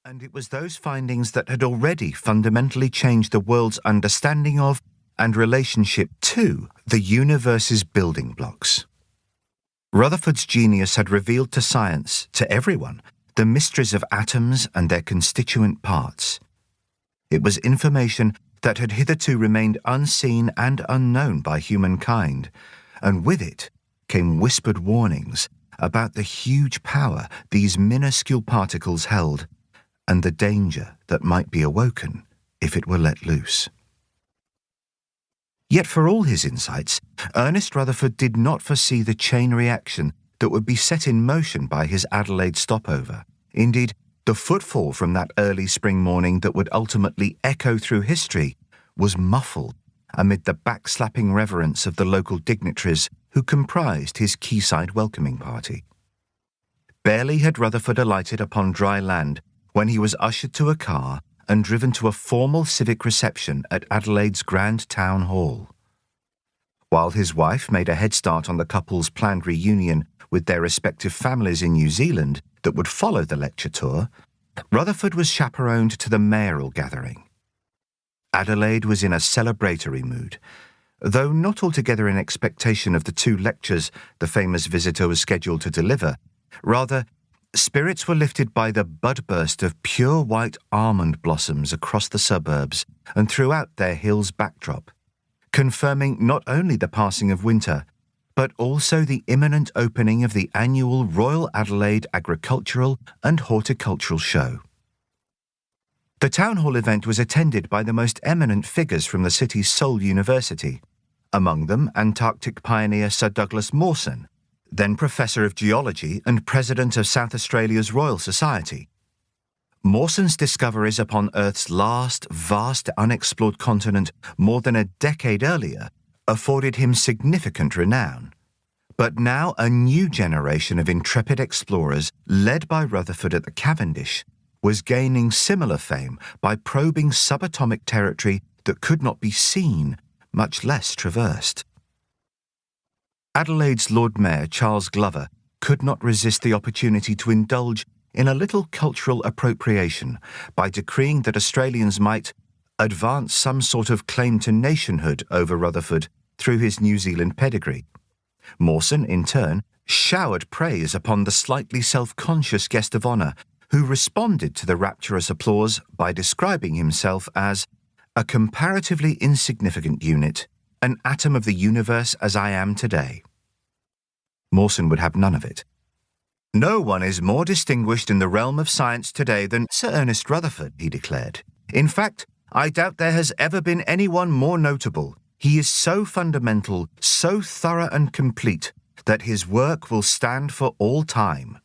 And it was those findings that had already fundamentally changed the world's understanding of and relationship to the universe's building blocks. Rutherford's genius had revealed to science, to everyone, the mysteries of atoms and their constituent parts. It was information that had hitherto remained unseen and unknown by humankind, and with it came whispered warnings about the huge power these minuscule particles held and the danger that might be awoken if it were let loose. Yet for all his insights, Ernest Rutherford did not foresee the chain reaction that would be set in motion by his Adelaide stopover. Indeed, the footfall from that early spring morning that would ultimately echo through history was muffled amid the backslapping reverence of the local dignitaries who comprised his quayside welcoming party. Barely had Rutherford alighted upon dry land when he was ushered to a car and driven to a formal civic reception at Adelaide's Grand Town Hall. While his wife made a head start on the couple's planned reunion with their respective families in New Zealand that would follow the lecture tour, Rutherford was chaperoned to the mayoral gathering. Adelaide was in a celebratory mood, though not altogether in expectation of the 2 lectures the famous visitor was scheduled to deliver. Rather, spirits were lifted by the budburst of pure white almond blossoms across the suburbs and throughout their hills backdrop, confirming not only the passing of winter, but also the imminent opening of the annual Royal Adelaide Agricultural and Horticultural Show. The town hall event was attended by the most eminent figures from the city's sole university, among them Antarctic pioneer Sir Douglas Mawson, then Professor of Geology and President of South Australia's Royal Society. Mawson's discoveries upon Earth's last, vast, unexplored continent more than a decade earlier afforded him significant renown. But now a new generation of intrepid explorers, led by Rutherford at the Cavendish, was gaining similar fame by probing subatomic territory that could not be seen, much less traversed. Adelaide's Lord Mayor, Charles Glover, could not resist the opportunity to indulge in a little cultural appropriation by decreeing that Australians might advance some sort of claim to nationhood over Rutherford through his New Zealand pedigree. Mawson, in turn, showered praise upon the slightly self-conscious guest of honour, who responded to the rapturous applause by describing himself as a comparatively insignificant unit, an atom of the universe as I am today. Mawson would have none of it. No one is more distinguished in the realm of science today than Sir Ernest Rutherford, he declared. In fact, I doubt there has ever been anyone more notable. He is so fundamental, so thorough and complete, that his work will stand for all time.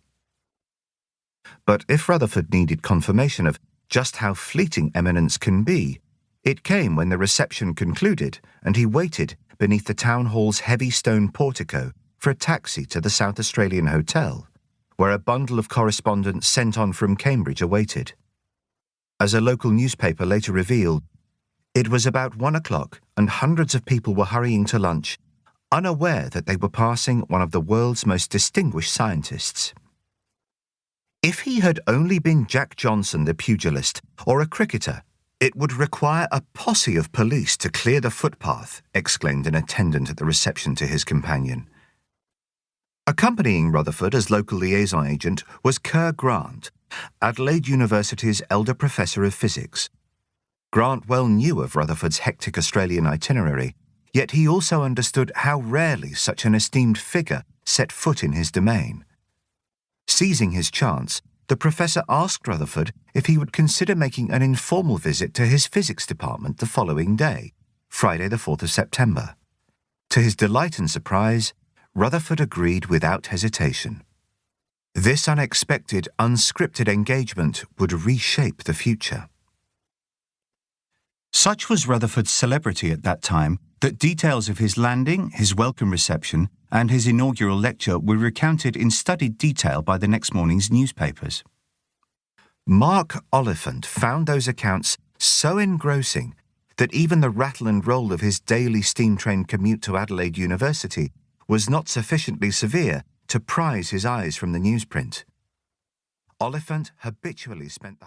But if Rutherford needed confirmation of just how fleeting eminence can be, it came when the reception concluded and he waited beneath the town hall's heavy stone portico for a taxi to the South Australian Hotel, where a bundle of correspondence sent on from Cambridge awaited. As a local newspaper later revealed, it was about 1 o'clock and hundreds of people were hurrying to lunch, unaware that they were passing one of the world's most distinguished scientists. If he had only been Jack Johnson, the pugilist, or a cricketer, it would require a posse of police to clear the footpath, exclaimed an attendant at the reception to his companion. Accompanying Rutherford as local liaison agent was Kerr Grant, Adelaide University's elder professor of physics. Grant well knew of Rutherford's hectic Australian itinerary, yet he also understood how rarely such an esteemed figure set foot in his domain. Seizing his chance, the professor asked Rutherford if he would consider making an informal visit to his physics department the following day, Friday the 4th of September. To his delight and surprise, Rutherford agreed without hesitation. This unexpected, unscripted engagement would reshape the future. Such was Rutherford's celebrity at that time that details of his landing, his welcome reception, and his inaugural lecture were recounted in studied detail by the next morning's newspapers. Mark Oliphant found those accounts so engrossing that even the rattle and roll of his daily steam train commute to Adelaide University was not sufficiently severe to prise his eyes from the newsprint. Oliphant habitually spent the